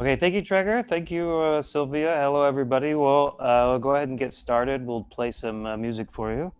Okay, thank you, Traeger. Thank you, Sylvia. Hello, everybody. Well, we'll go ahead and get started. We'll play some music for you.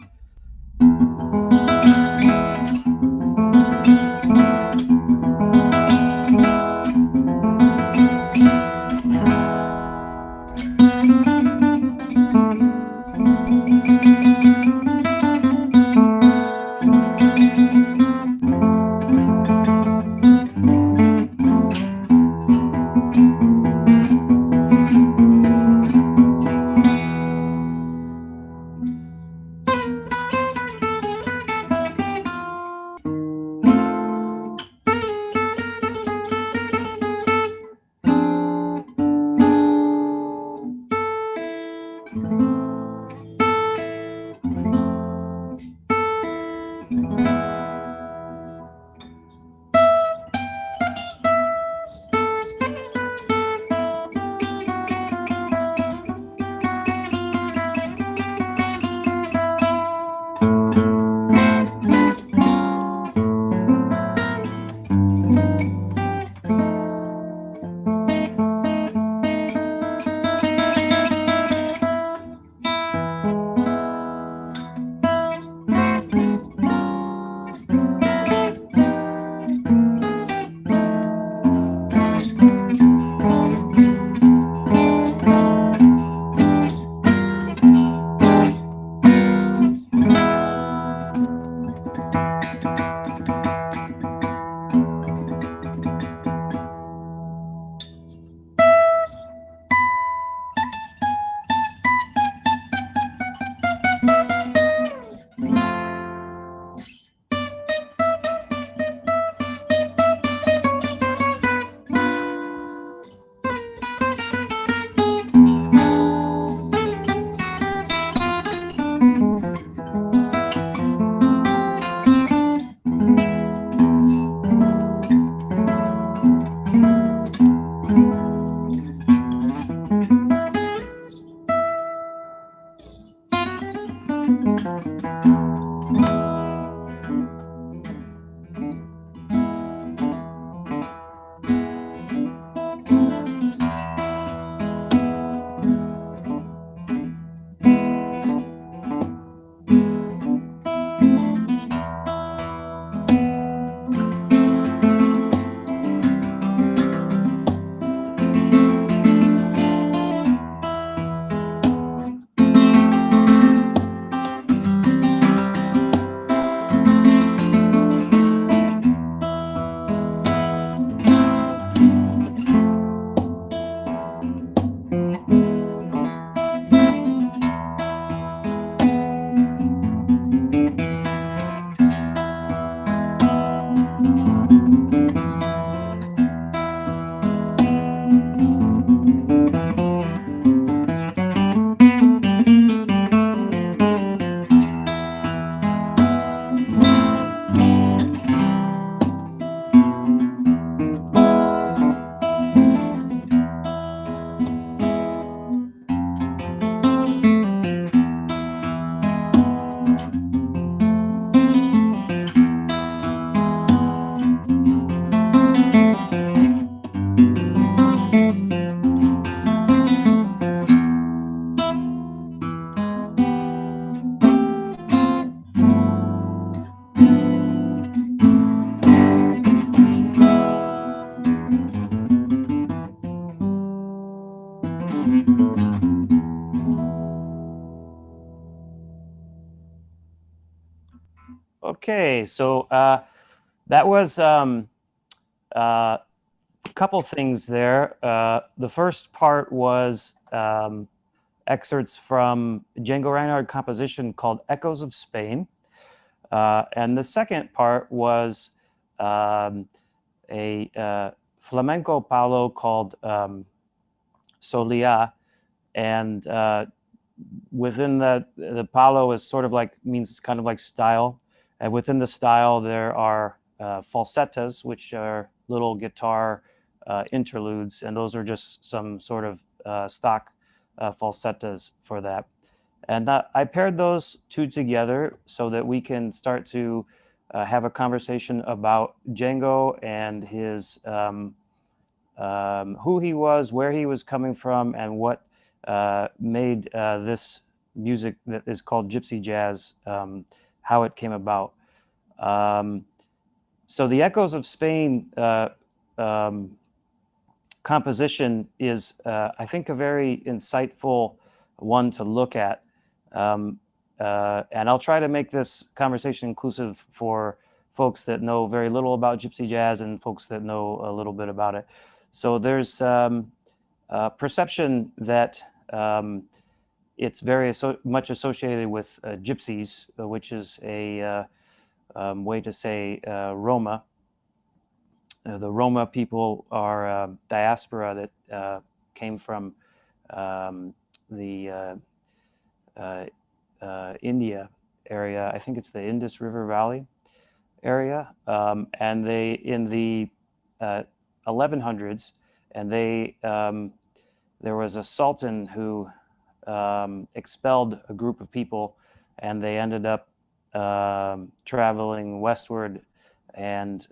Okay, so that was a couple things there. The first part was excerpts from Django Reinhardt composition called Echoes of Spain. And the second part was a flamenco paulo called Solia. And within the paulo is sort of like, means kind of like style. And within the style, there are falsettas, which are little guitar interludes. And those are just some sort of stock falsettas for that. And I paired those two together so that we can start to have a conversation about Django and his who he was, where he was coming from, and what made this music that is called Gypsy Jazz, how it came about. So the Echoes of Spain composition is, I think, a very insightful one to look at. And I'll try to make this conversation inclusive for folks that know very little about Gypsy Jazz and folks that know a little bit about it. So there's perception that it's very much associated with gypsies, which is a way to say Roma. The Roma people are a diaspora that came from the India area. I think it's the Indus River Valley area, and they in the 1100s, and they there was a sultan who expelled a group of people, and they ended up traveling westward and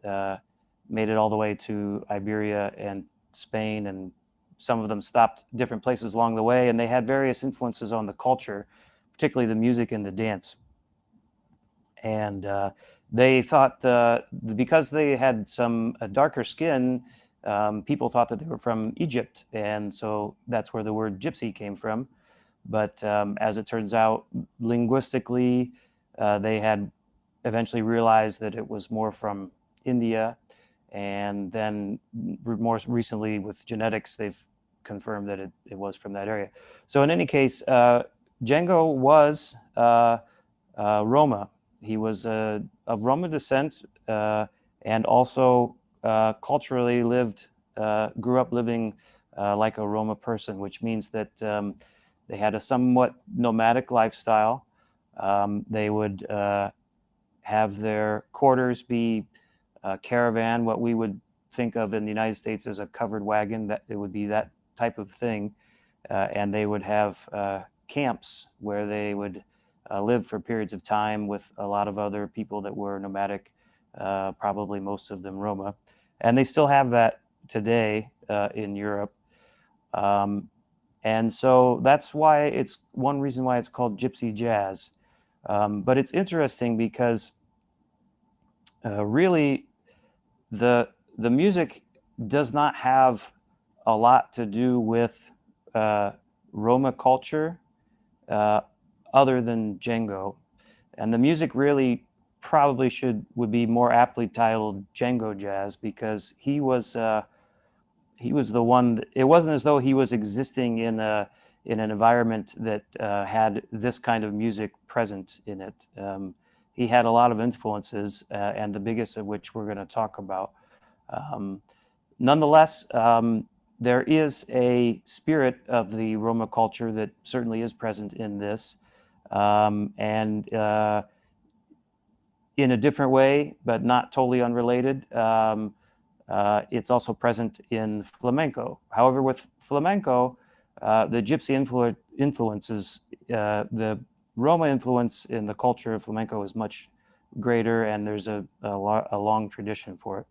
made it all the way to Iberia and Spain, and some of them stopped different places along the way, and they had various influences on the culture, particularly the music and the dance. And they thought because they had some darker skin, people thought that they were from Egypt, and so that's where the word gypsy came from. But as it turns out, linguistically, they had eventually realized that it was more from India. And then more recently with genetics, they've confirmed that it was from that area. So in any case, Django was Roma. He was of Roma descent, and also culturally grew up living like a Roma person, which means that they had a somewhat nomadic lifestyle. They would have their quarters be a caravan, what we would think of in the United States as a covered wagon, that it would be that type of thing. And they would have camps where they would live for periods of time with a lot of other people that were nomadic, probably most of them Roma. And they still have that today in Europe. And so that's why it's one reason why it's called Gypsy Jazz. But it's interesting because really the music does not have a lot to do with Roma culture other than Django. And the music really probably would be more aptly titled Django Jazz, because he was the one. It wasn't as though he was existing in an environment that had this kind of music present in it. He had a lot of influences, and the biggest of which we're going to talk about. Nonetheless, there is a spirit of the Roma culture that certainly is present in this, and in a different way, but not totally unrelated. It's also present in flamenco. However, with flamenco, the gypsy influences, the Roma influence in the culture of flamenco is much greater, and there's a long tradition for it.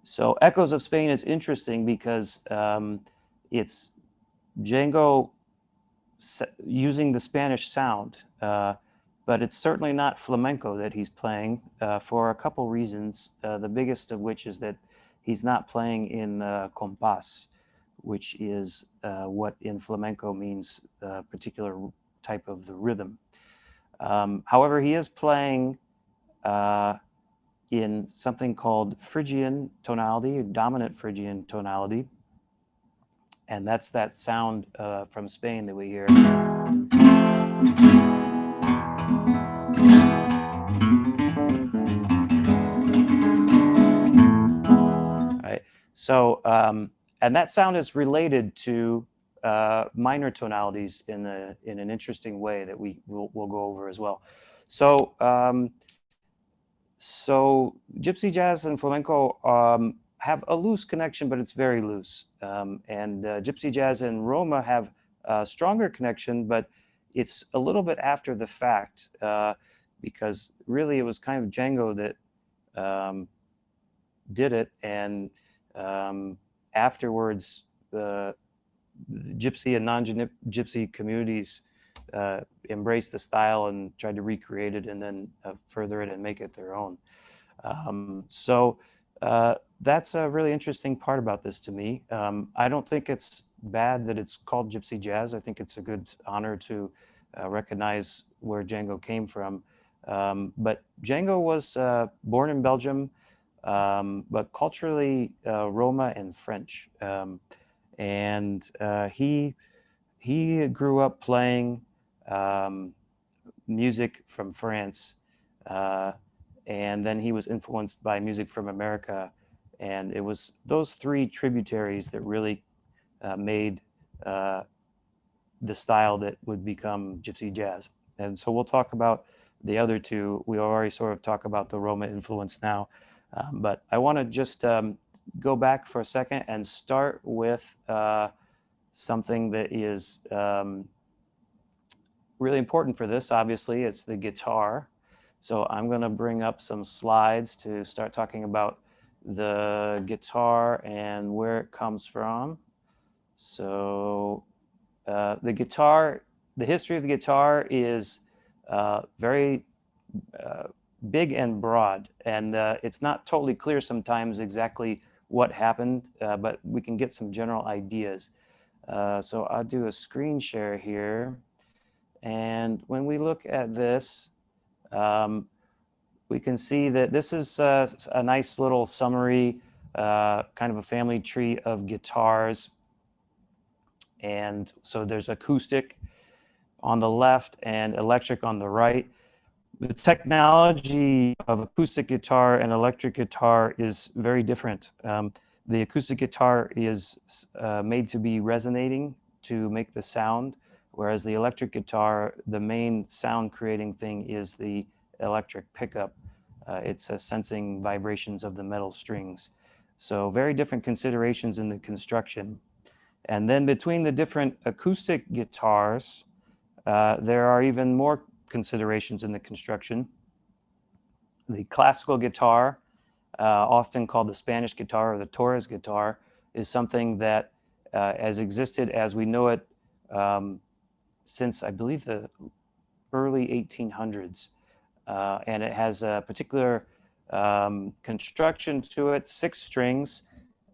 So Echoes of Spain is interesting because it's Django using the Spanish sound, but it's certainly not flamenco that he's playing for a couple reasons, the biggest of which is that he's not playing in compás, which is what in flamenco means a particular type of the rhythm. However, he is playing in something called Phrygian tonality, dominant Phrygian tonality. And that's that sound from Spain that we hear. Right. So, and that sound is related to minor tonalities in an interesting way that we'll go over as well. So, so Gypsy Jazz and flamenco have a loose connection, but it's very loose. And Gypsy Jazz and Roma have a stronger connection, but it's a little bit after the fact, because really it was kind of Django that did it, and Afterwards, the Gypsy and non-Gypsy communities embraced the style and tried to recreate it and then further it and make it their own. So that's a really interesting part about this to me. I don't think it's bad that it's called Gypsy Jazz. I think it's a good honor to recognize where Django came from. But Django was born in Belgium, but culturally Roma and French. And he grew up playing music from France, and then he was influenced by music from America, and it was those three tributaries that really made the style that would become Gypsy Jazz. And so we'll talk about the other two. We already sort of talk about the Roma influence now, but I want to just go back for a second and start with something that is really important for this. Obviously, it's the guitar. So I'm going to bring up some slides to start talking about the guitar and where it comes from. So the guitar, the history of the guitar is very big and broad, and it's not totally clear sometimes exactly what happened, but we can get some general ideas. So I'll do a screen share here, and when we look at this, we can see that this is a nice little summary, kind of a family tree of guitars. And so there's acoustic on the left and electric on the right. The technology of acoustic guitar and electric guitar is very different. The acoustic guitar is made to be resonating to make the sound, whereas the electric guitar, the main sound creating thing is the electric pickup. It's sensing vibrations of the metal strings. So very different considerations in the construction. And then between the different acoustic guitars, there are even more considerations in the construction. The classical guitar, often called the Spanish guitar or the Torres guitar, is something that has existed as we know it since, I believe, the early 1800s. And it has a particular construction to it, 6 strings,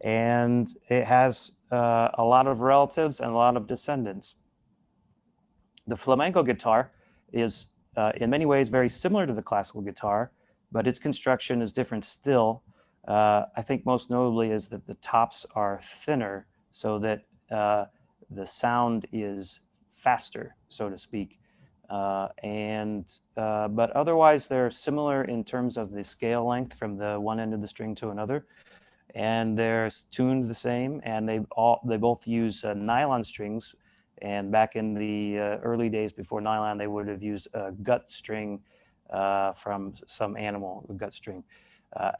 and it has a lot of relatives and a lot of descendants. The flamenco guitar is in many ways very similar to the classical guitar, but its construction is different still. I think most notably is that the tops are thinner so that the sound is faster, so to speak. But otherwise they're similar in terms of the scale length from the one end of the string to another, and they're tuned the same, and they both use nylon strings. And back in the early days before nylon, they would have used a gut string from some animal, a gut string.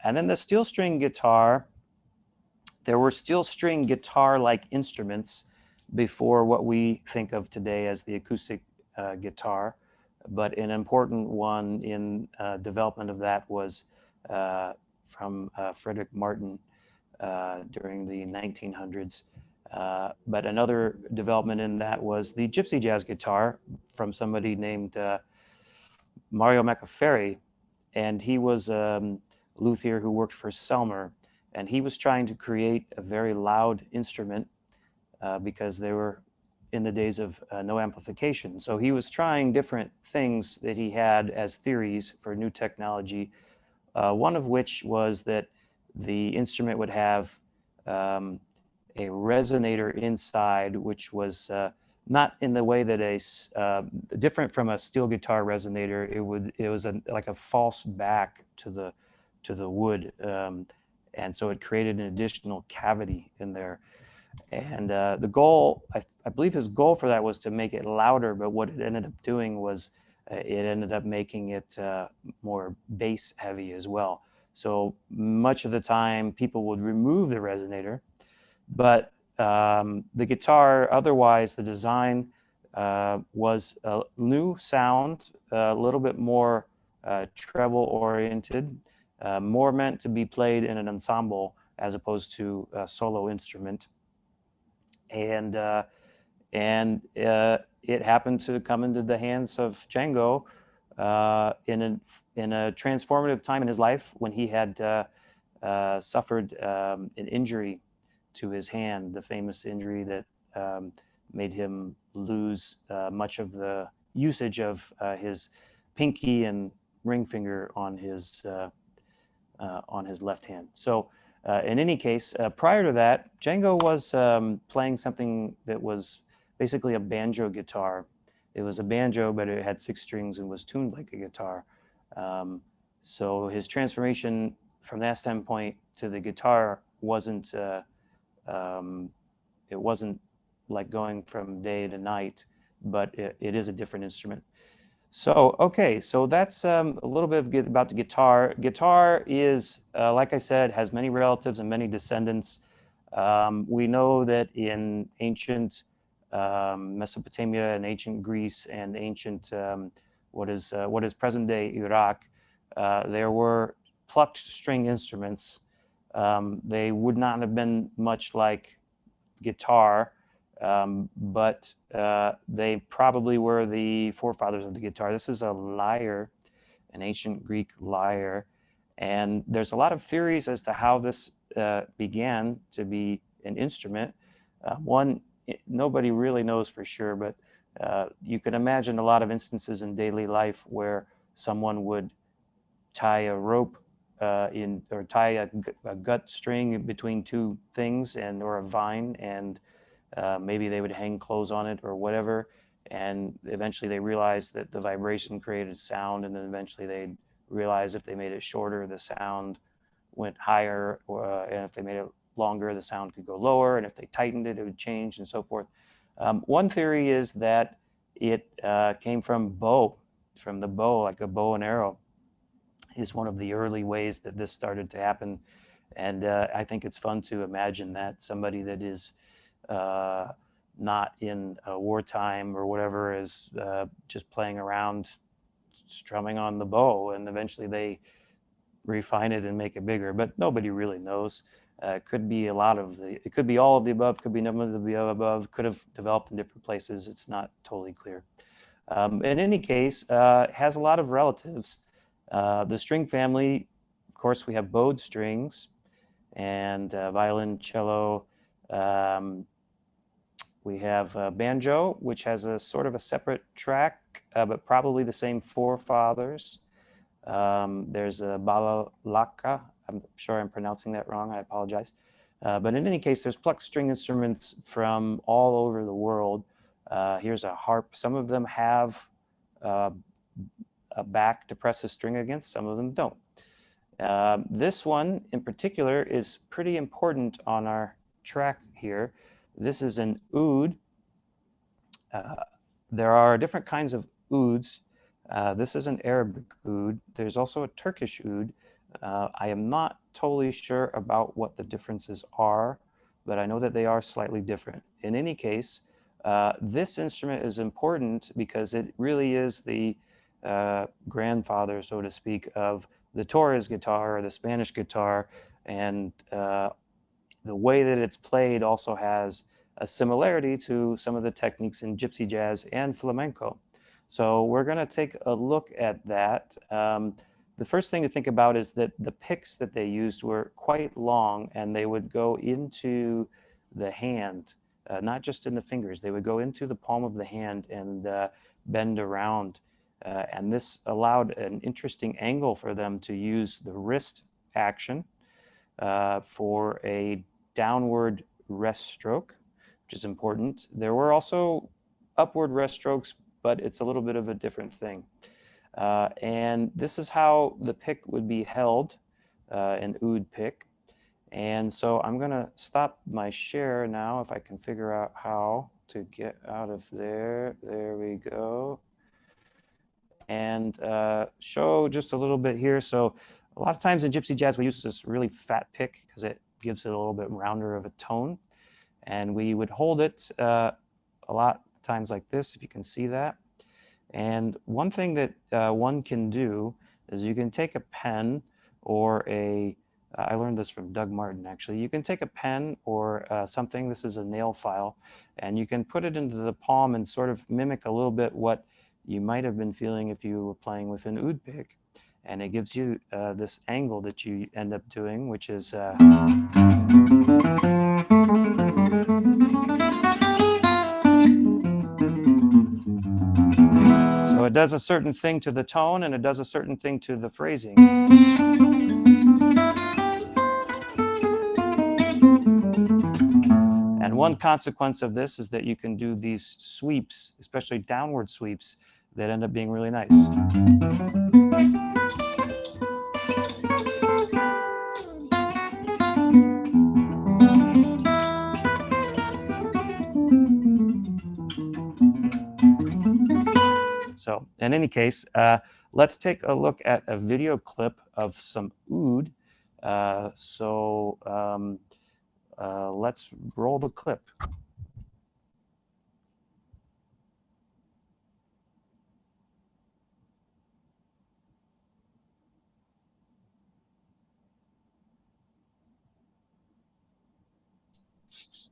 And then the steel string guitar, there were steel string guitar-like instruments before what we think of today as the acoustic guitar. But an important one in development of that was from Frederick Martin during the 1900s. But another development in that was the Gypsy Jazz guitar from somebody named Mario Macaferri, and he was a luthier who worked for Selmer, and he was trying to create a very loud instrument because they were in the days of no amplification. So he was trying different things that he had as theories for new technology, one of which was that the instrument would have a resonator inside, which was not in the way that different from a steel guitar resonator. It was like a false back to the wood, and so it created an additional cavity in there. And the goal, I believe his goal for that was to make it louder, but what it ended up doing was it ended up making it more bass heavy as well. So much of the time people would remove the resonator, but the guitar, otherwise the design was a new sound, a little bit more treble oriented, more meant to be played in an ensemble as opposed to a solo instrument. And it happened to come into the hands of Django in a transformative time in his life when he had suffered an injury to his hand, the famous injury that made him lose much of the usage of his pinky and ring finger on his left hand. So in any case, prior to that, Django was playing something that was basically a banjo guitar. It was a banjo, but it had 6 strings and was tuned like a guitar. So his transformation from that standpoint to the guitar wasn't it wasn't like going from day to night, but it is a different instrument. So, okay, so that's a little bit about the guitar. Guitar is, like I said, has many relatives and many descendants. We know that in ancient Mesopotamia and ancient Greece and ancient, what is present-day Iraq, there were plucked string instruments. They would not have been much like guitar, but they probably were the forefathers of the guitar. This is a lyre, an ancient Greek lyre, and there's a lot of theories as to how this began to be an instrument. One, nobody really knows for sure, but you can imagine a lot of instances in daily life where someone would tie a rope or tie a gut string between 2 things or a vine, and maybe they would hang clothes on it or whatever, and eventually they realized that the vibration created sound, and then eventually they'd realize if they made it shorter, the sound went higher, and if they made it longer, the sound could go lower, and if they tightened it, it would change, and so forth. One theory is that it came from the bow, like a bow and arrow is one of the early ways that this started to happen. And I think it's fun to imagine that somebody that is not in wartime or whatever is just playing around, strumming on the bow, and eventually they refine it and make it bigger. But nobody really knows. It could be it could be all of the above, could be none of the above, could have developed in different places. It's not totally clear. In any case, it has a lot of relatives. The string family, of course, we have bowed strings and violin, cello. We have banjo, which has a sort of a separate track, but probably the same forefathers. There's a balalaka. I'm sure I'm pronouncing that wrong. I apologize. But in any case, there's plucked string instruments from all over the world. Here's a harp. Some of them have a back to press a string against, some of them don't. This one in particular is pretty important on our track here. This is an oud. There are different kinds of ouds. This is an Arabic oud. There's also a Turkish oud. I am not totally sure about what the differences are, but I know that they are slightly different. In any case, this instrument is important because it really is the grandfather, so to speak, of the Torres guitar or the Spanish guitar, and the way that it's played also has a similarity to some of the techniques in gypsy jazz and flamenco. So we're going to take a look at that. The first thing to think about is that the picks that they used were quite long, and they would go into the hand, not just in the fingers. They would go into the palm of the hand and bend around. And this allowed an interesting angle for them to use the wrist action for a downward rest stroke, which is important. There were also upward rest strokes, but it's a little bit of a different thing. And this is how the pick would be held, an oud pick. And so I'm going to stop my share now if I can figure out how to get out of there. There we go. And show just a little bit here. So a lot of times in gypsy jazz, we use this really fat pick because it gives it a little bit rounder of a tone. And we would hold it a lot of times like this, if you can see that. And one thing that one can do is you can take a pen or a I learned this from Doug Martin, actually. You can take a pen or something, this is a nail file, and you can put it into the palm and sort of mimic a little bit what you might have been feeling if you were playing with an oud pick. And it gives you this angle that you end up doing, which is so it does a certain thing to the tone and it does a certain thing to the phrasing. And one consequence of this is that you can do these sweeps, especially downward sweeps, that end up being really nice. So in any case, let's take a look at a video clip of some oud. Let's roll the clip.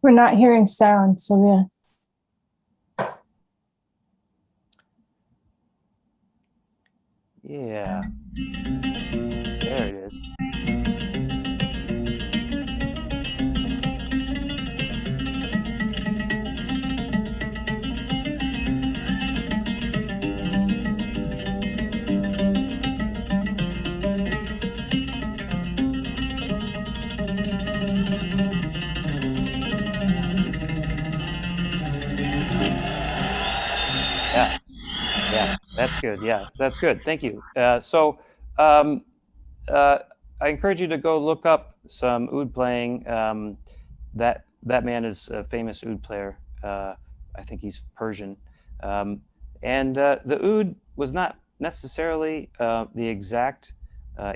We're not hearing sound, Sylvia. Yeah, there it is. Yeah, that's good. Yeah, that's good. Thank you. I encourage you to go look up some oud playing. That man is a famous oud player. I think he's Persian. The oud was not necessarily the exact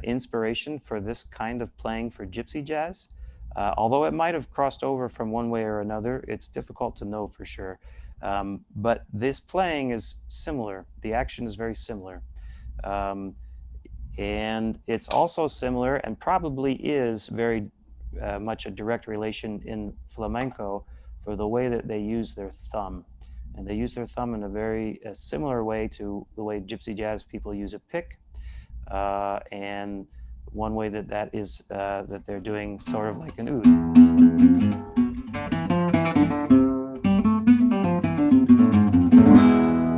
inspiration for this kind of playing for gypsy jazz. Although it might have crossed over from one way or another, it's difficult to know for sure. But this playing is similar. The action is very similar. And it's also similar and probably is very much a direct relation in flamenco for the way that they use their thumb. And they use their thumb in a very similar way to the way gypsy jazz people use a pick. And one way that is that they're doing sort of like an oud.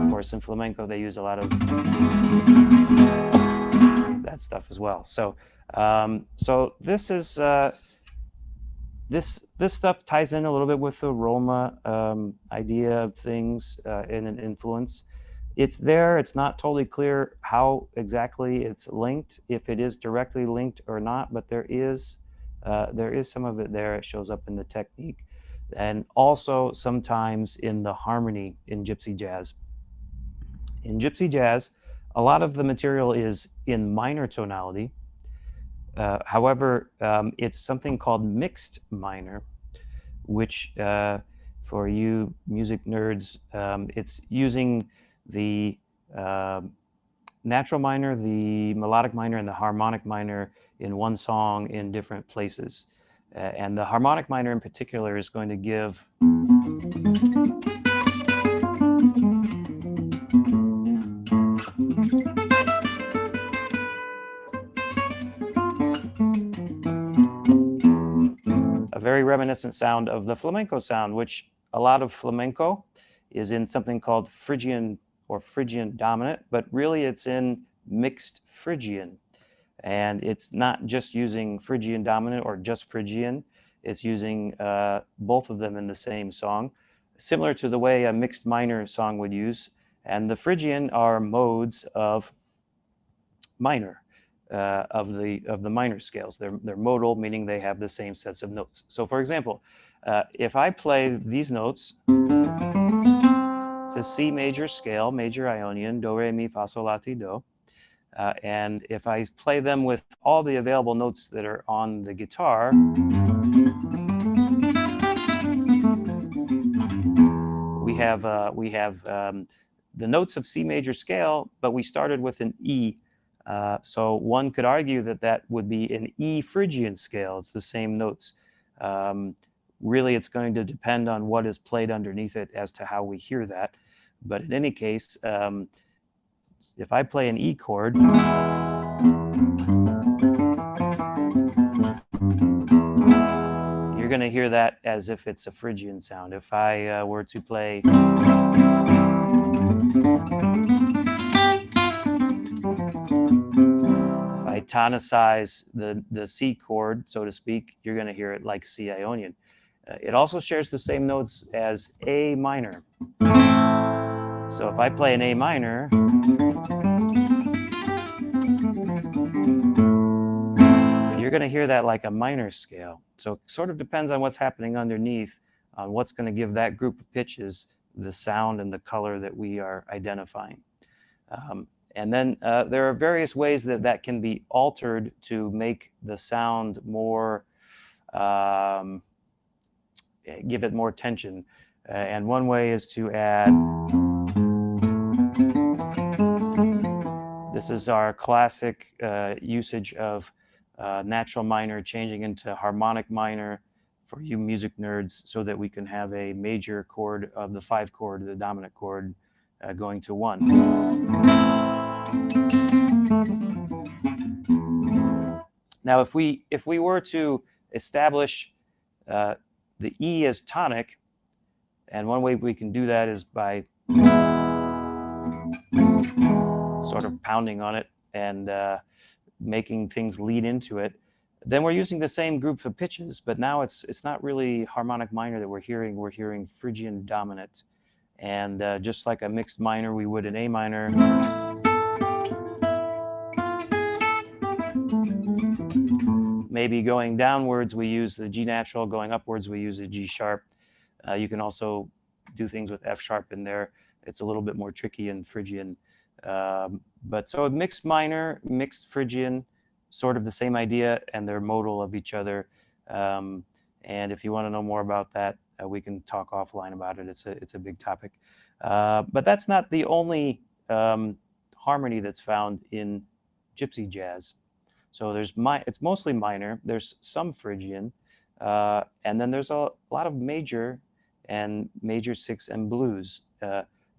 Of course, in flamenco, they use a lot of that stuff as well. So this is this stuff ties in a little bit with the Roma idea of things in an influence. It's there. It's not totally clear how exactly it's linked, if it is directly linked or not, but there is some of it there. It shows up in the technique, and also sometimes in the harmony in gypsy jazz. In gypsy jazz, a lot of the material is in minor tonality. However, it's something called mixed minor, which for you music nerds, it's using the natural minor, the melodic minor, and the harmonic minor in one song in different places. And the harmonic minor in particular is going to give a very reminiscent sound of the flamenco sound, which a lot of flamenco is in something called Phrygian or Phrygian dominant, but really it's in mixed Phrygian. And it's not just using Phrygian dominant or just Phrygian, it's using both of them in the same song, similar to the way a mixed minor song would use. And the Phrygian are modes of minor, of the minor scales. They're modal, meaning they have the same sets of notes. So for example, if I play these notes, it's a C major scale, major Ionian, do, re, mi, fa, sol, la, ti, do. And if I play them with all the available notes that are on the guitar, we have the notes of C major scale, but we started with an E So one could argue that that would be an E Phrygian scale. It's the same notes. Really, it's going to depend on what is played underneath it as to how we hear that. But in any case, if I play an E chord, you're going to hear that as if it's a Phrygian sound. If I were to play I tonicize the C chord, so to speak, you're going to hear it like C Ionian. It also shares the same notes as A minor. So if I play an A minor, you're going to hear that like a minor scale. So it sort of depends on what's happening underneath, on what's going to give that group of pitches the sound and the color that we are identifying. And then there are various ways that that can be altered to make the sound more, give it more tension. And one way is to add, this is our classic usage of natural minor changing into harmonic minor for you music nerds, so that we can have a major chord of the 5 chord, the dominant chord, going to 1. Now, if we were to establish the E as tonic, and one way we can do that is by sort of pounding on it and making things lead into it, then we're using the same group of pitches, but now it's not really harmonic minor that we're hearing Phrygian dominant. And just like a mixed minor we would in A minor, maybe going downwards we use the G natural, going upwards we use the G sharp. You can also do things with F sharp in there. It's a little bit more tricky in Phrygian. But so mixed minor, mixed Phrygian, sort of the same idea, and they're modal of each other. And if you want to know more about that, we can talk offline about it. It's a big topic. But that's not the only harmony that's found in Gypsy jazz. So it's mostly minor. There's some Phrygian, and then there's a lot of major and major 6 and blues,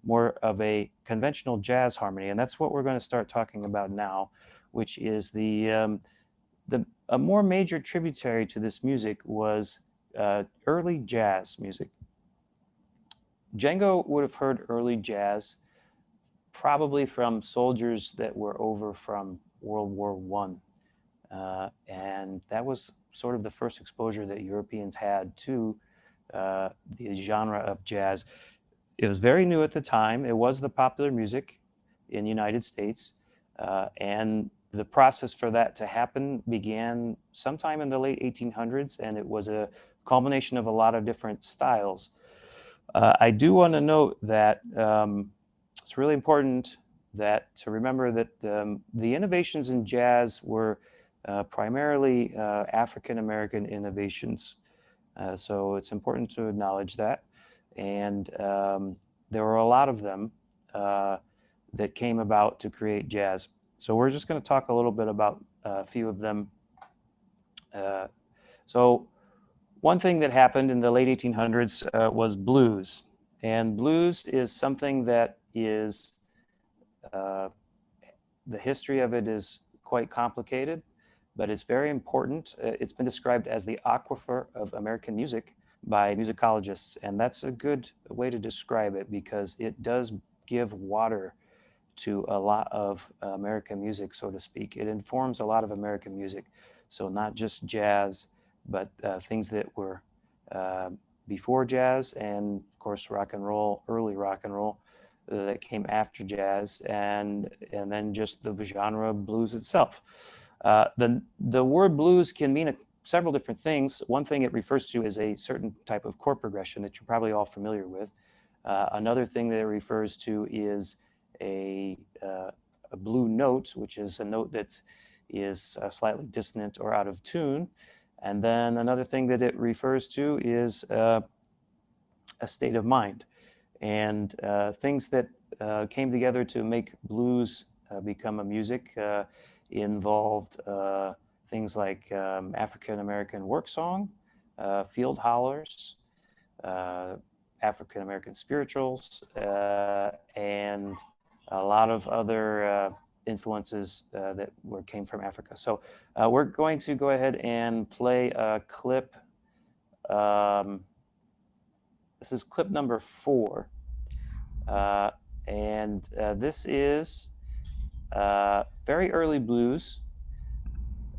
more of a conventional jazz harmony. And that's what we're going to start talking about now, which is a more major tributary to this music was early jazz music. Django would have heard early jazz probably from soldiers that were over from World War I. And that was sort of the first exposure that Europeans had to the genre of jazz. It was very new at the time. It was the popular music in the United States. And the process for that to happen began sometime in the late 1800s, and it was a culmination of a lot of different styles. I do want to note that it's really important to remember that the innovations in jazz were primarily African-American innovations. So it's important to acknowledge that. And there were a lot of them that came about to create jazz. So we're just going to talk a little bit about a few of them. So one thing that happened in the late 1800s was blues. And blues is something that is, the history of it is quite complicated, but it's very important. It's been described as the aquifer of American music by musicologists, and that's a good way to describe it because it does give water to a lot of American music, so to speak. It informs a lot of American music, so not just jazz, but things that were before jazz, and of course rock and roll, early rock and roll that came after jazz, and then just the genre of blues itself. The word blues can mean several different things. One thing it refers to is a certain type of chord progression that you're probably all familiar with. Another thing that it refers to is a blue note, which is a note that is slightly dissonant or out of tune. And then another thing that it refers to is a state of mind. And things that came together to make blues become a music involved things like African American work song, field hollers, African American spirituals, and a lot of other influences that came from Africa. So we're going to go ahead and play a clip. This is clip number 4. And this is very early blues,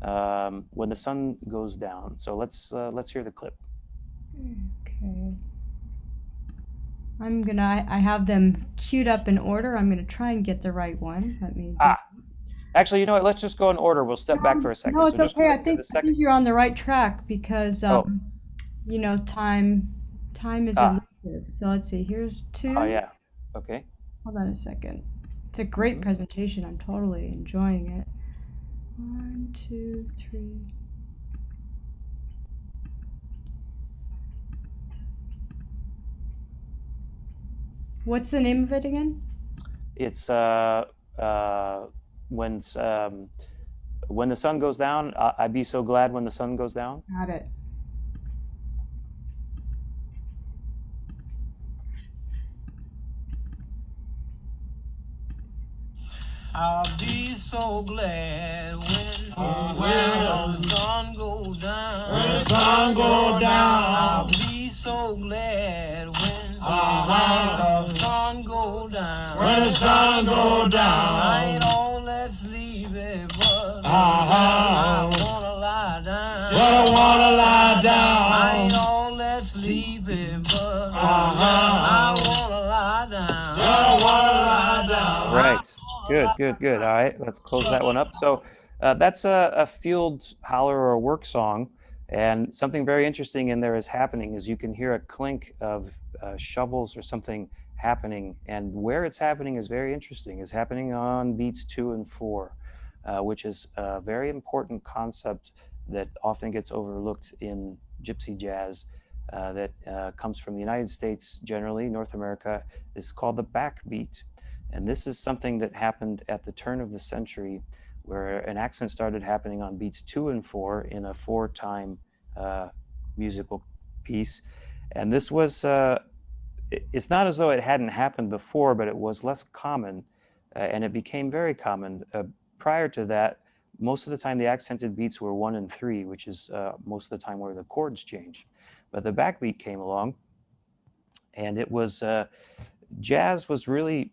When the Sun Goes Down. So let's hear the clip. Okay. I have them queued up in order. I'm gonna try and get the right one. Let me. Actually, you know what? Let's just go in order. We'll step back for a second. No, it's so just okay. I think you're on the right track because you know, time is elusive. So let's see. Here's 2. Oh yeah. Okay. Hold on a second. It's a great presentation. I'm totally enjoying it. 1, 2, 3. What's the name of it again? It's when the sun goes down. I'd be so glad when the sun goes down. Got it. I'll be so glad when the sun goes down. When the sun goes down. I'll be so glad when the sun goes down. When the sun goes down. I ain't all that sleepy, but I wanna lie down. But I wanna lie down. I ain't all that sleepy, but I wanna lie down. But I wanna lie down. Right. Good. All right, let's close that one up. So that's a field holler or a work song, and something very interesting in there is happening is you can hear a clink of shovels or something happening, and where it's happening is very interesting. It's happening on beats 2 and 4, which is a very important concept that often gets overlooked in gypsy jazz. That comes from the United States, generally North America. Is called the backbeat. And this is something that happened at the turn of the century, where an accent started happening on beats 2 and 4 in a 4-time musical piece. And this was, it's not as though it hadn't happened before, but it was less common, and it became very common. Prior to that, most of the time the accented beats were 1 and 3, which is most of the time where the chords change. But the backbeat came along, and it was, jazz was really,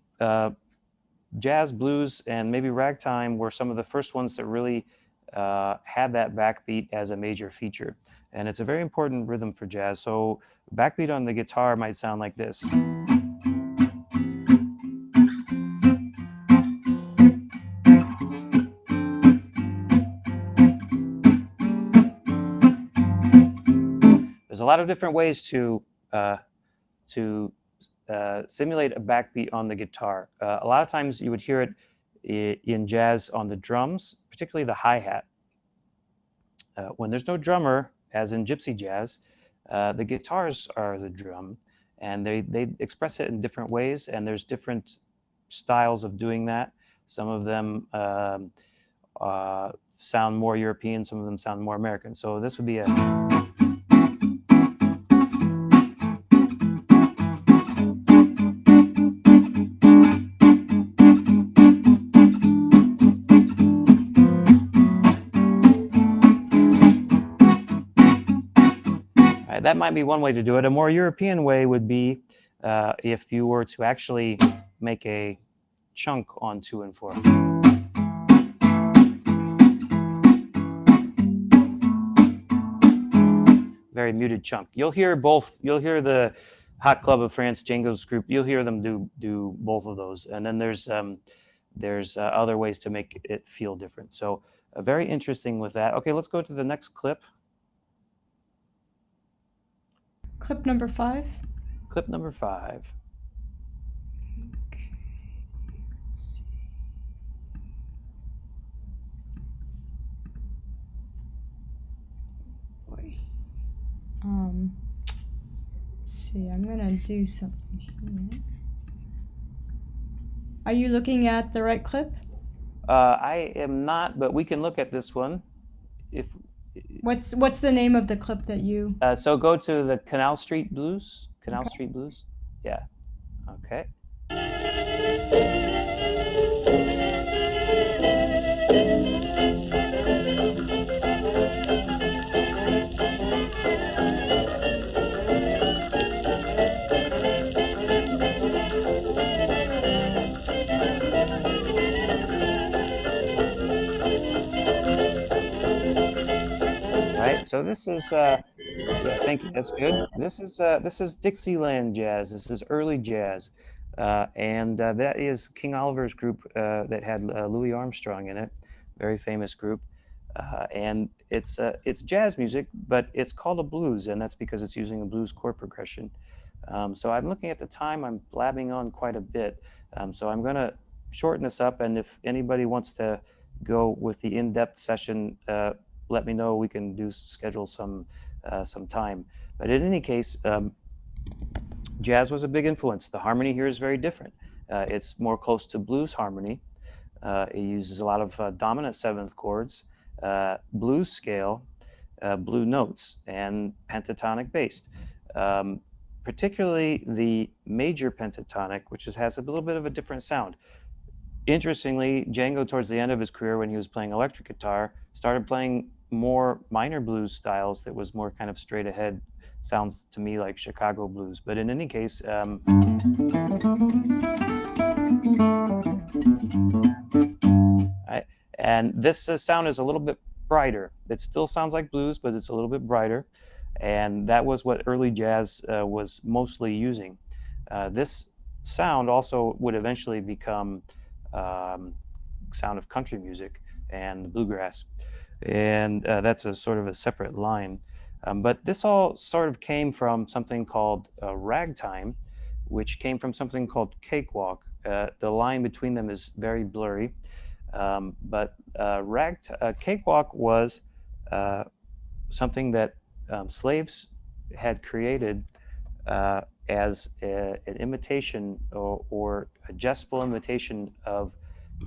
jazz, blues, and maybe ragtime were some of the first ones that really had that backbeat as a major feature. And it's a very important rhythm for jazz. So backbeat on the guitar might sound like this. There's a lot of different ways to simulate a backbeat on the guitar. A lot of times you would hear it in jazz on the drums, particularly the hi-hat. When there's no drummer, as in gypsy jazz, the guitars are the drum, and they express it in different ways, and there's different styles of doing that. Some of them sound more European, some of them sound more American. So this would be a... That might be one way to do it. A more European way would be if you were to actually make a chunk on 2 and 4. Very muted chunk. You'll hear both. You'll hear the Hot Club of France, Django's group. You'll hear them do both of those. And then there's other ways to make it feel different. So very interesting with that. Okay, let's go to the next clip. Clip number 5. Clip number 5. Okay. Boy. Let's see. I'm gonna do something here. Are you looking at the right clip? I am not, but we can look at this one. If What's the name of the clip that you? So go to the Canal Street Blues. Canal Okay. Street Blues. Yeah. Okay. Right. So this is yeah, thank you. That's good. This is Dixieland jazz. This is early jazz, and that is King Oliver's group that had Louis Armstrong in it, very famous group, and it's jazz music, but it's called a blues, and that's because it's using a blues chord progression. So I'm looking at the time. I'm blabbing on quite a bit, so I'm going to shorten this up, and if anybody wants to go with the in-depth session, let me know. We can schedule some time. But in any case, jazz was a big influence. The harmony here is very different. It's more close to blues harmony. It uses a lot of dominant seventh chords, blues scale, blue notes, and pentatonic based. Particularly the major pentatonic, which has a little bit of a different sound. Interestingly, Django, towards the end of his career, when he was playing electric guitar, started playing more minor blues styles that was more kind of straight ahead. Sounds to me like Chicago blues. But in any case, and this sound is a little bit brighter. It still sounds like blues, but it's a little bit brighter. And that was what early jazz was mostly using. This sound also would eventually become sound of country music and bluegrass, and that's a sort of a separate line. But this all sort of came from something called ragtime, which came from something called cakewalk. The line between them is very blurry, but cakewalk was something that slaves had created as an imitation or a jestful imitation of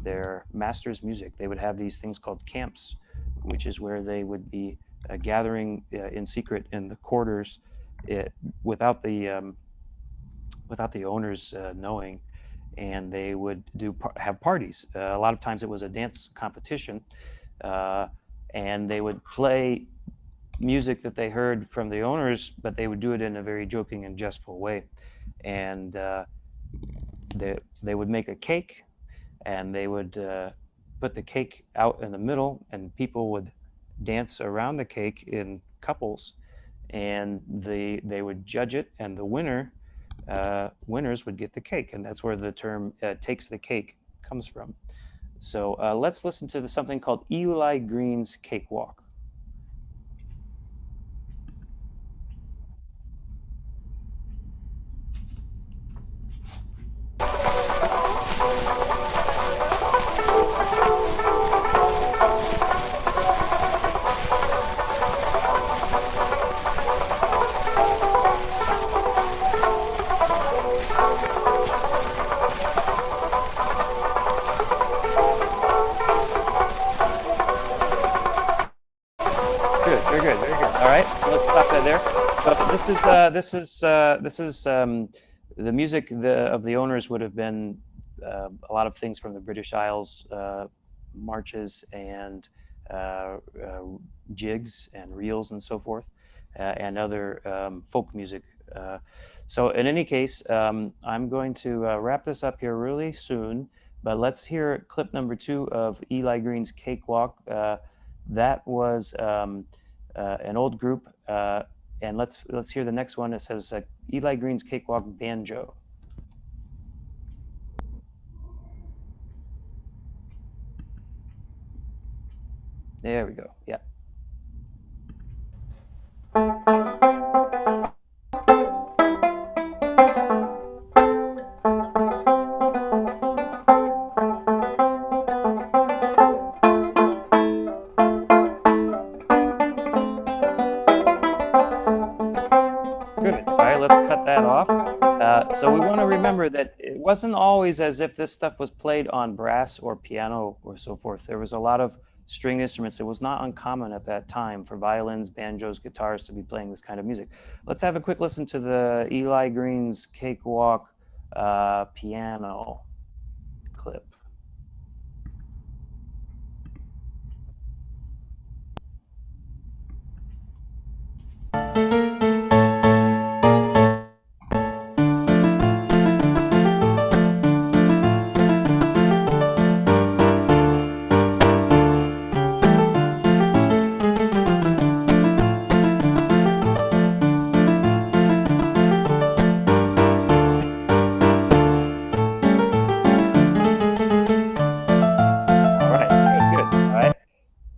their master's music. They would have these things called camps, which is where they would be gathering in secret in the quarters without the owners knowing, and they would have parties. A lot of times it was a dance competition, and they would play music that they heard from the owners, but they would do it in a very joking and jestful way. And they would make a cake, and they would put the cake out in the middle, and people would dance around the cake in couples, and they would judge it, and the winners would get the cake, and that's where the term "takes the cake" comes from. So let's listen to something called Eli Green's Cakewalk. Very good, very good. All right, let's stop that there. So this is the music of the owners would have been a lot of things from the British Isles, marches and jigs and reels and so forth, and other folk music. So in any case, I'm going to wrap this up here really soon. But let's hear clip number 2 of Eli Green's Cakewalk. That was an old group, and let's hear the next one. It says Eli Green's Cakewalk Banjo. There we go. Yeah. Good. All right, let's cut that off. So we want to remember that it wasn't always as if this stuff was played on brass or piano or so forth. There was a lot of stringed instruments. It was not uncommon at that time for violins, banjos, guitars to be playing this kind of music. Let's have a quick listen to the Eli Green's Cakewalk piano clip.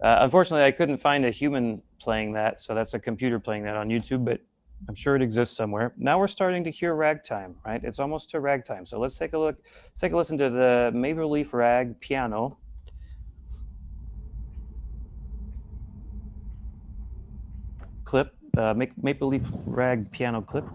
Unfortunately, I couldn't find a human playing that, so that's a computer playing that on YouTube, but I'm sure it exists somewhere. Now we're starting to hear ragtime, right? It's almost to ragtime. So let's take a look, let's take a listen to the Maple Leaf Rag piano. Clip, Maple Leaf Rag piano clip.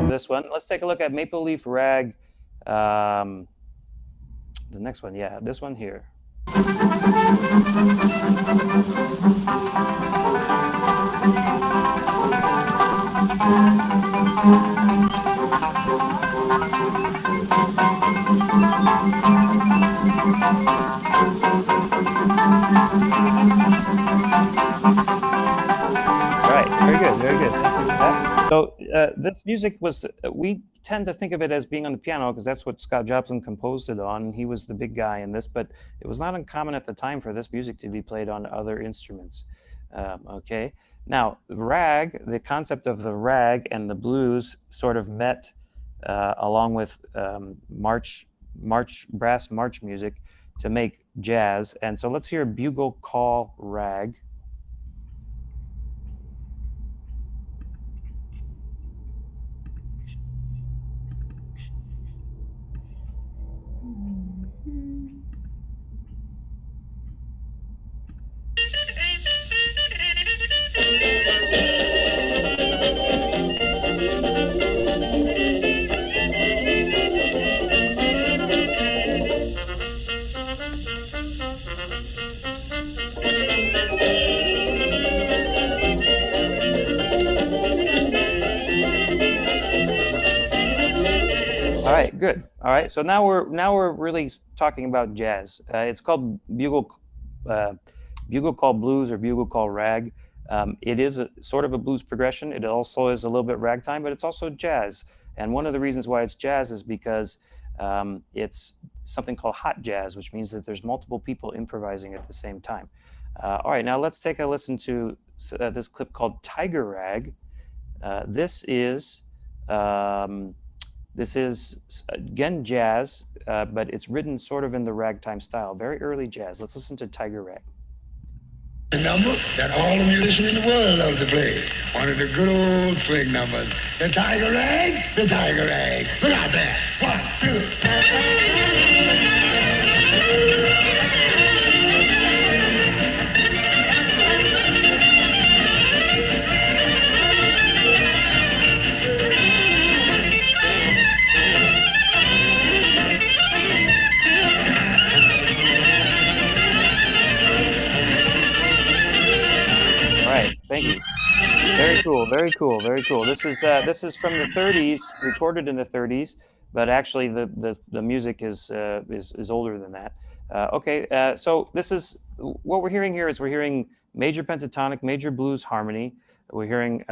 This one. Let's take a look at Maple Leaf Rag. The next one, yeah, this one here. Right, very good, very good. Thank you for that. So this music was, we tend to think of it as being on the piano because that's what Scott Jobson composed it on. He was the big guy in this, but it was not uncommon at the time for this music to be played on other instruments. Okay, now the rag, the concept of the rag and the blues sort of met along with brass march music to make jazz. And so let's hear Bugle Call Rag. All right, good. All right, so now we're really talking about jazz. It's called bugle call blues or bugle call rag. It is sort of a blues progression. It also is a little bit ragtime, but it's also jazz. And one of the reasons why it's jazz is because it's something called hot jazz, which means that there's multiple people improvising at the same time. All right, now let's take a listen to this clip called Tiger Rag. This is again jazz, but it's written sort of in the ragtime style, very early jazz. Let's listen to Tiger Rag. A number that all the musicians in the world love to play. One of the good old swing numbers. The Tiger Rag, the Tiger Rag. Look out there. 1, 2. Thank you. Very cool, very cool, very cool. This is from the 30s, recorded in the 30s, but actually the music is older than that. Okay, so this is what we're hearing here. Is we're hearing major pentatonic, major blues harmony. We're hearing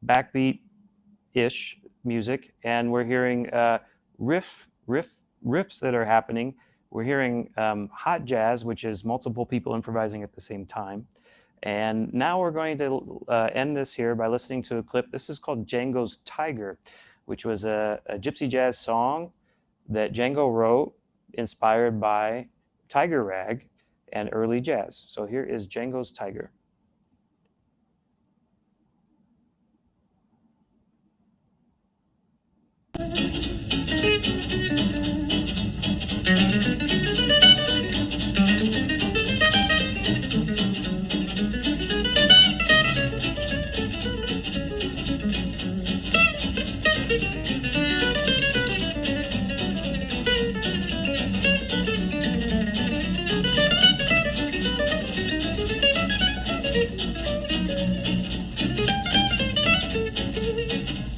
backbeat-ish music, and we're hearing riffs that are happening. We're hearing hot jazz, which is multiple people improvising at the same time. And now we're going to end this here by listening to a clip. This is called Django's Tiger, which was a gypsy jazz song that Django wrote, inspired by tiger rag and early jazz. So here is Django's Tiger.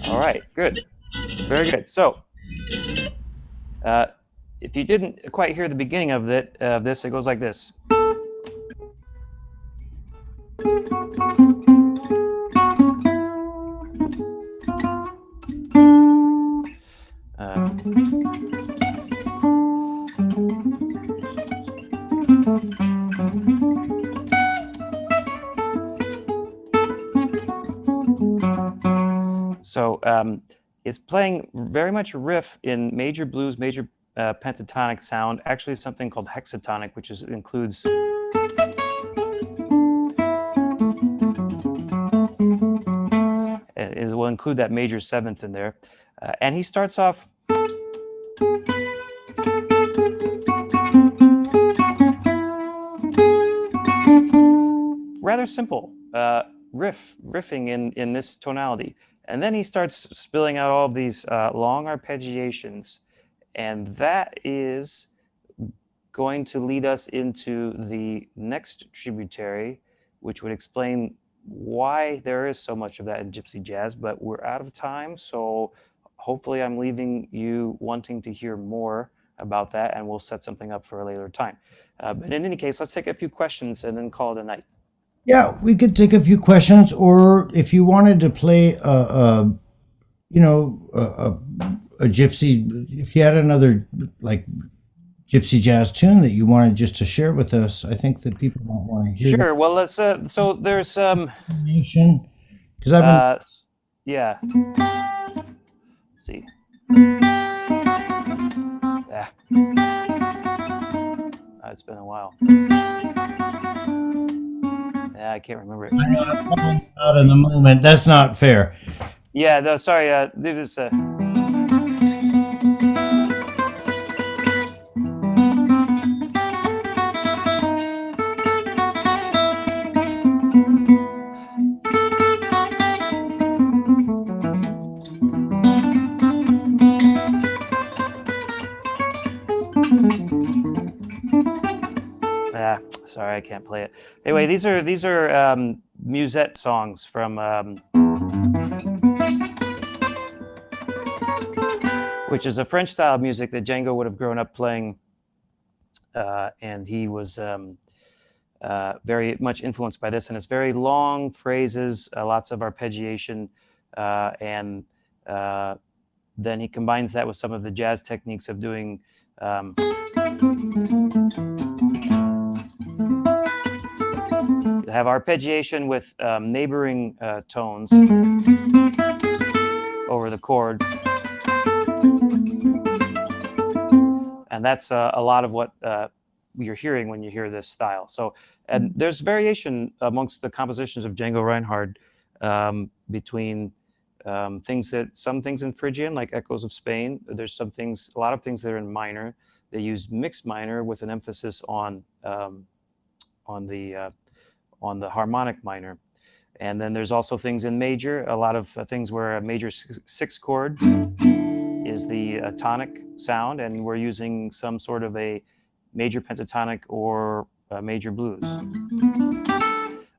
All right, good. Very good. So, if you didn't quite hear the beginning of this, it goes like this. So it's playing very much riff in major blues, major pentatonic sound, actually something called hexatonic, which includes it will include that major seventh in there. And he starts off rather simple, riffing in this tonality. And then he starts spilling out all of these long arpeggiations. And that is going to lead us into the next tributary, which would explain why there is so much of that in gypsy jazz. But we're out of time, so hopefully I'm leaving you wanting to hear more about that, and we'll set something up for a later time. But in any case, let's take a few questions and then call it a night. Yeah, we could take a few questions, or if you wanted to play a gypsy, if you had another like gypsy jazz tune that you wanted just to share with us, I think that people might want to hear. Sure. Well, let's. So there's information because I've been. Yeah. Let's see. Yeah. It's been a while. Yeah, I can't remember it. I know I'm out in the moment. That's not fair. Yeah, no, sorry. There was sorry, I can't play it. Anyway, these are musette songs from which is a French style of music that Django would have grown up playing, and he was very much influenced by this. And it's very long phrases, lots of arpeggiation, and then he combines that with some of the jazz techniques of doing have arpeggiation with neighboring tones over the chord. And that's a lot of what you're hearing when you hear this style. So, and there's variation amongst the compositions of Django Reinhardt between some things in Phrygian, like Echoes of Spain. There's a lot of things that are in minor. They use mixed minor with an emphasis on the harmonic minor. And then there's also things in major, a lot of things where a major six chord is the tonic sound, and we're using some sort of a major pentatonic or major blues.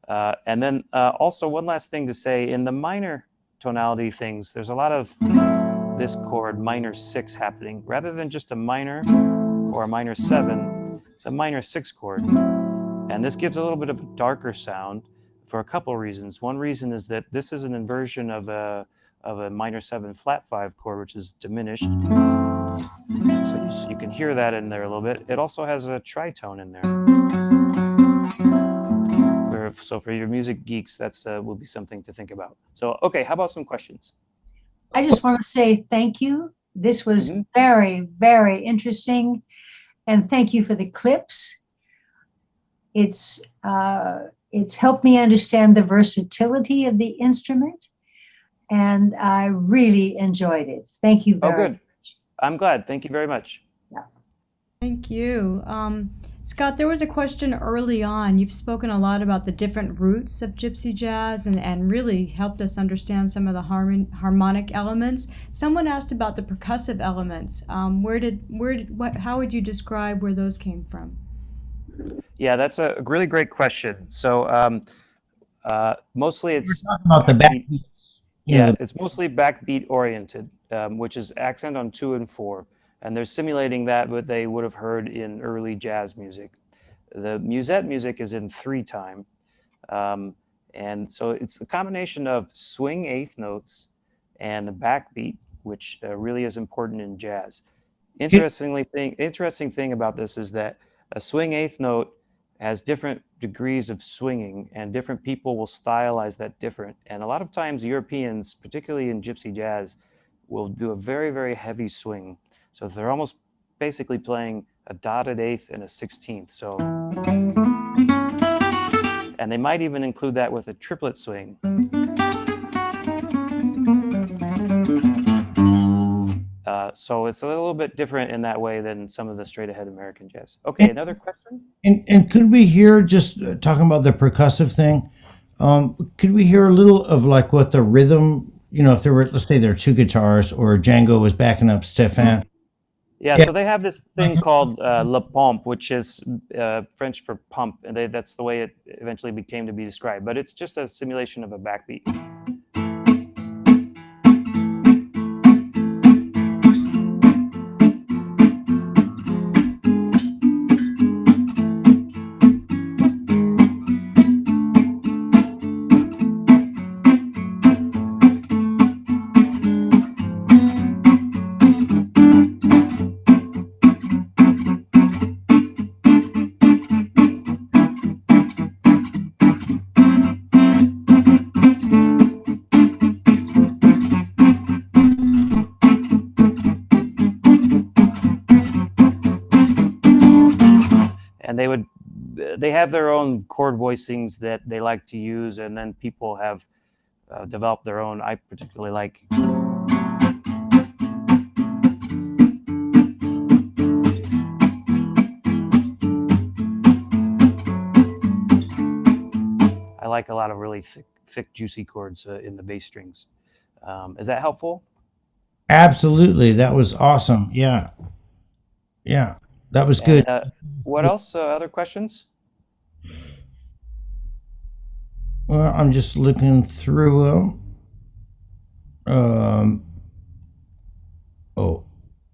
And then also one last thing to say, in the minor tonality things, there's a lot of this chord, minor 6, happening. Rather than just a minor or a minor 7, it's a minor 6 chord. And this gives a little bit of a darker sound for a couple reasons. One reason is that this is an inversion of a minor 7 flat 5 chord, which is diminished. So you can hear that in there a little bit. It also has a tritone in there. So for your music geeks, that's will be something to think about. So, okay, how about some questions? I just want to say thank you. This was Mhm. very, very interesting. And thank you for the clips. It's helped me understand the versatility of the instrument, and I really enjoyed it. Thank you Oh, very good. I'm glad. Thank you very much. much. Thank you. Scott, there was a question early on. You've spoken a lot about the different roots of Gypsy jazz and really helped us understand some of the harmonic elements. Someone asked about the percussive elements. How would you describe where those came from? Yeah, that's a really great question. So mostly it's Talking about the backbeat. backbeats. Yeah, it's mostly backbeat oriented, which is accent on 2 and 4. And they're simulating that what they would have heard in early jazz music. The musette music is in 3-time. And so it's a combination of swing eighth notes and the backbeat, which really is important in jazz. Interesting thing about this is that a swing eighth note has different degrees of swinging, and different people will stylize that different. And a lot of times Europeans, particularly in gypsy jazz, will do a very, very heavy swing. So they're almost basically playing a dotted eighth and a 16th. So, and they might even include that with a triplet swing. So it's a little bit different in that way than some of the straight ahead American jazz. Okay, another question? And could we hear, just talking about the percussive thing, could we hear a little of like what the rhythm, if there were, let's say there are 2 guitars or Django was backing up Stefan. Yeah, so they have this thing called le pompe, which is French for pump, and that's the way it eventually became to be described. But it's just a simulation of a backbeat. And they have their own chord voicings that they like to use, and then people have developed their own. I particularly like. I like a lot of really thick juicy chords in the bass strings. Is that helpful? Absolutely. That was awesome. Yeah. Yeah. That was good. What else? Other questions? Well, I'm just looking through them. Oh,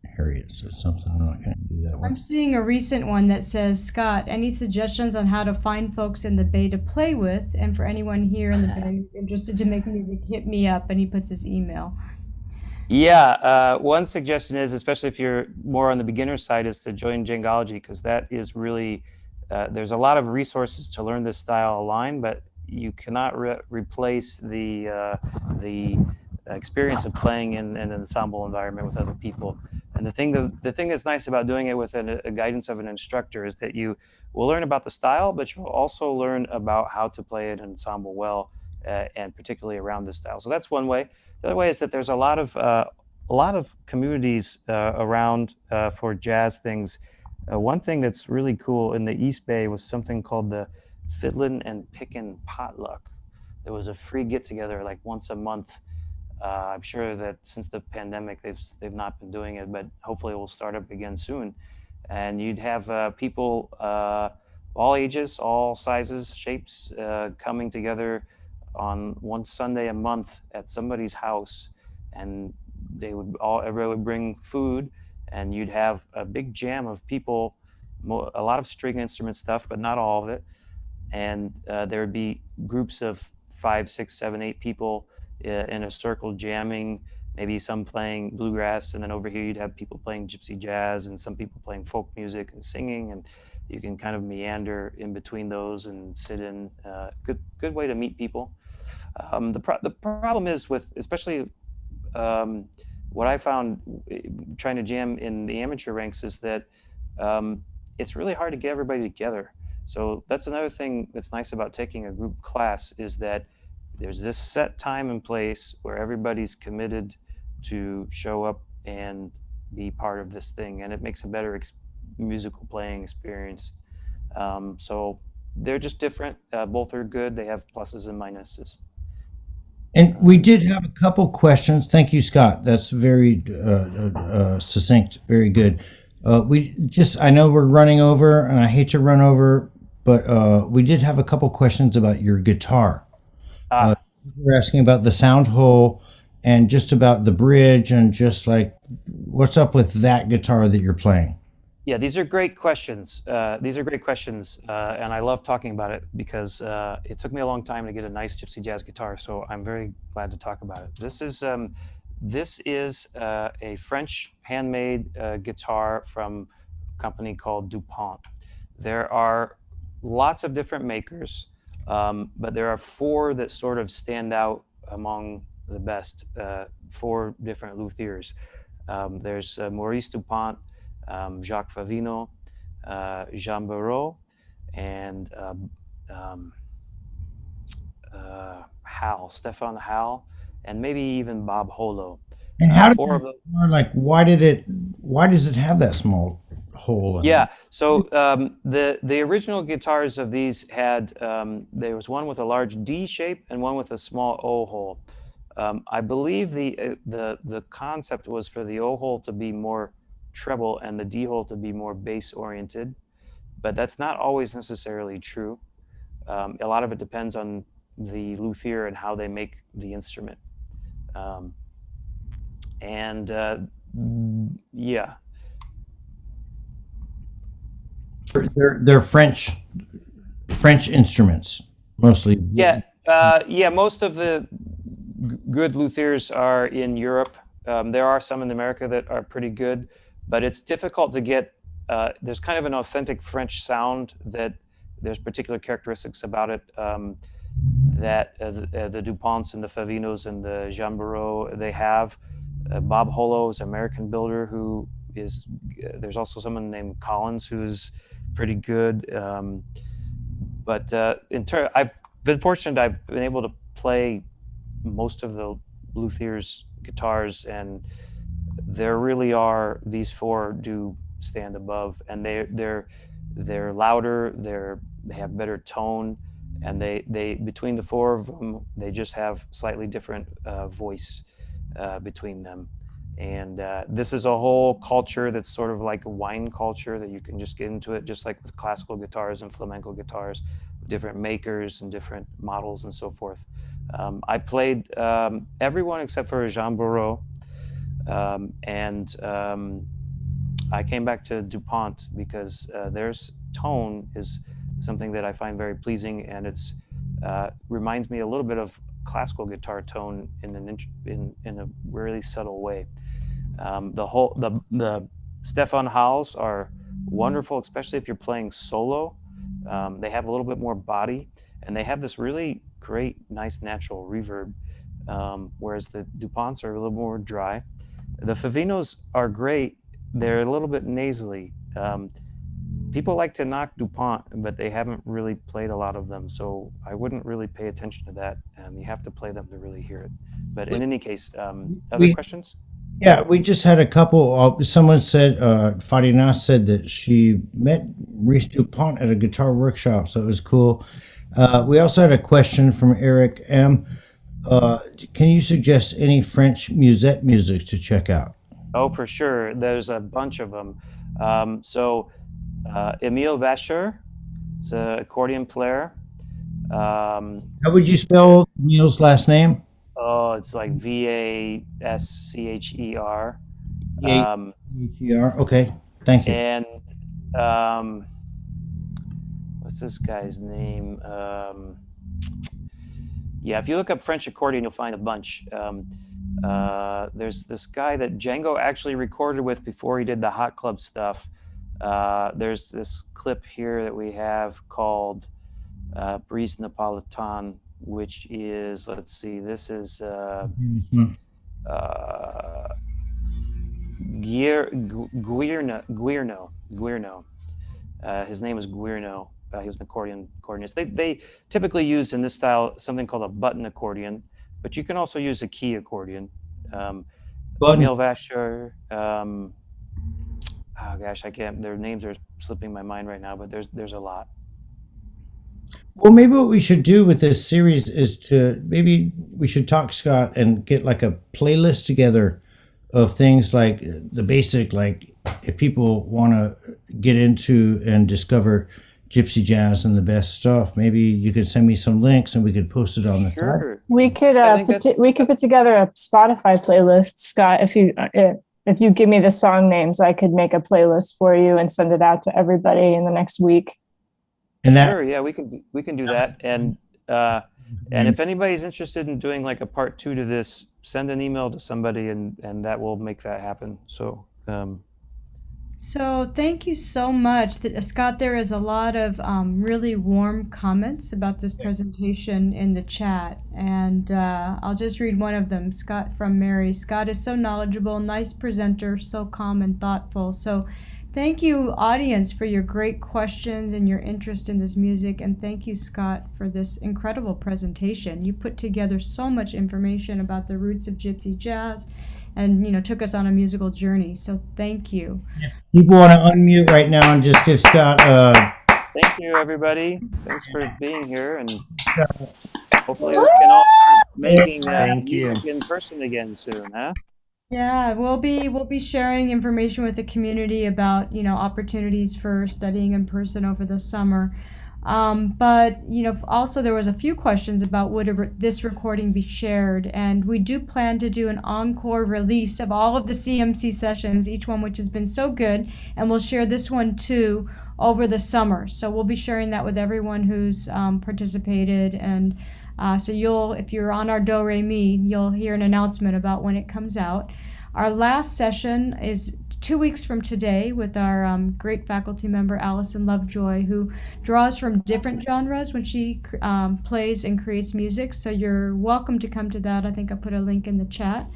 Harriet says something. I'm not going to do that one. I'm seeing a recent one that says, Scott, any suggestions on how to find folks in the Bay to play with? And for anyone here in the Bay who's interested to make music, hit me up. And he puts his email. Yeah, one suggestion is, especially if you're more on the beginner side, is to join Jangology, because that is really, there's a lot of resources to learn this style online, but you cannot replace the experience of playing in an ensemble environment with other people. And the thing that's nice about doing it with a guidance of an instructor is that you will learn about the style, but you'll also learn about how to play an ensemble well, and particularly around this style. So that's one way. The other way is that there's a lot of communities around for jazz things. One thing that's really cool in the East Bay was something called the Fiddlin' and Pickin' Potluck. There was a free get-together like once a month. I'm sure that since the pandemic, they've not been doing it, but hopefully it will start up again soon. And you'd have people all ages, all sizes, shapes coming together on one Sunday a month at somebody's house, and everybody would bring food, and you'd have a big jam of people, a lot of string instrument stuff, but not all of it. And there would be groups of 5, 6, 7, 8 people in a circle jamming, maybe some playing bluegrass, and then over here you'd have people playing gypsy jazz and some people playing folk music and singing, and you can kind of meander in between those and sit in. Good way to meet people. The problem is with, especially what I found trying to jam in the amateur ranks is that it's really hard to get everybody together. So that's another thing that's nice about taking a group class is that there's this set time and place where everybody's committed to show up and be part of this thing, and it makes a better musical playing experience. So they're just different. Both are good. They have pluses and minuses. And we did have a couple questions. Thank you, Scott. That's very succinct, very good. I know we're running over, and I hate to run over, but we did have a couple questions about your guitar. We're asking about the sound hole and just about the bridge and just like what's up with that guitar that you're playing. Yeah, these are great questions. And I love talking about it because it took me a long time to get a nice Gypsy Jazz guitar, so I'm very glad to talk about it. This is a French handmade guitar from a company called DuPont. There are lots of different makers, but there are four that sort of stand out among the best, four different luthiers. There's Maurice DuPont, Jacques Favino, Jean Barrault, and Stefan Hal, and maybe even Bob Holo. And how did four of them? Like, why does it have that small hole in Yeah, it? so the original guitars of these had there was one with a large D shape and one with a small O hole. I believe the concept was for the O hole to be more treble and the D hole to be more bass oriented, but that's not always necessarily true. A lot of it depends on the luthier and how they make the instrument. Yeah. They're French instruments mostly. Yeah, most of the good luthiers are in Europe. There are some in America that are pretty good, but it's difficult to get. There's kind of an authentic French sound that there's particular characteristics about it that the DuPonts and the Favinos and the Jean Barrault, they have. Bob Holo is an American builder who is. There's also someone named Collins who's pretty good. But I've been fortunate. I've been able to play most of the luthiers' guitars, and there really are these four do stand above, and they're louder. They have better tone, and they between the four of them, they just have slightly different voice between them. And this is a whole culture that's sort of like a wine culture that you can just get into it, just like with classical guitars and flamenco guitars, different makers and different models and so forth. I played everyone except for Jean Barrault, and I came back to DuPont because their tone is something that I find very pleasing, and it's reminds me a little bit of classical guitar tone in a really subtle way. The Stefan Hals are wonderful, especially if you're playing solo. They have a little bit more body, and they have this really great, nice, natural reverb, whereas the DuPonts are a little more dry. The Favinos are great. They're a little bit nasally. People like to knock DuPont, but they haven't really played a lot of them, so I wouldn't really pay attention to that. You have to play them to really hear it. But in any case, other questions? Yeah, we just had a couple. Someone said, Farina said that she met Maurice DuPont at a guitar workshop, so it was cool. We also had a question from Eric M. Can you suggest any French musette music to check out? Oh, for sure. There's a bunch of them. Emile Vacher is an accordion player. How would you spell Emile's last name? Oh, it's like Vascher. Okay, thank you. And what's this guy's name? Yeah, if you look up French accordion, you'll find a bunch. There's this guy that Django actually recorded with before he did the Hot Club stuff. There's this clip here that we have called Brise Napolitan, which is, let's see, this is Guirno. His name is Guirno. He was an accordionist. They typically use in this style something called a button accordion, but you can also use a key accordion. Button. Emil Vasher. Oh gosh, I can't. Their names are slipping my mind right now, but there's a lot. Well, maybe what we should do with this series is maybe we should talk, Scott, and get like a playlist together of things like the basic, like if people want to get into and discover gypsy jazz and the best stuff, maybe you could send me some links and we could post it on the site. Sure. We could we could put together a Spotify playlist, Scott. If you give me the song names, I could make a playlist for you and send it out to everybody in the next week. And that, Sure, yeah, we can do that. And if anybody's interested in doing like a part 2 to this, send an email to somebody and that will make that happen. So So thank you so much, Scott. There is a lot of really warm comments about this presentation in the chat, and I'll just read one of them. Scott from Mary. Scott is so knowledgeable, nice presenter, so calm and thoughtful. So thank you, audience, for your great questions and your interest in this music, and thank you, Scott, for this incredible presentation. You put together so much information about the roots of gypsy jazz and took us on a musical journey. So thank you. people want to unmute right now and just give Scott thank you, everybody. Thanks for being here, and hopefully we can all start making music in person again soon, huh? Yeah, we'll be sharing information with the community about opportunities for studying in person over the summer. But also there was a few questions about would this recording be shared, and we do plan to do an encore release of all of the CMC sessions, each one which has been so good, and we'll share this one too over the summer. So we'll be sharing that with everyone who's participated, and so if you're on our Do Re Mi, you'll hear an announcement about when it comes out. Our last session is 2 weeks from today with our great faculty member, Allison Lovejoy, who draws from different genres when she plays and creates music. So you're welcome to come to that. I think I put a link in the chat.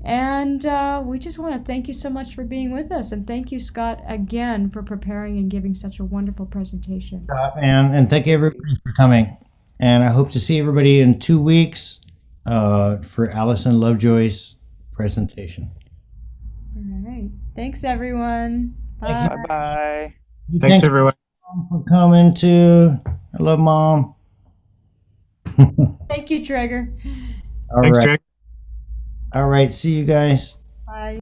And we just want to thank you so much for being with us. And thank you, Scott, again, for preparing and giving such a wonderful presentation. and thank everybody for coming. And I hope to see everybody in 2 weeks for Allison Lovejoy's presentation. All right. Thanks, everyone. Thank Bye. Bye-bye. Thanks, everyone. for coming too. I love Mom. Thank you, Traeger. All Thanks, right. Jake. All right. See you guys. Bye.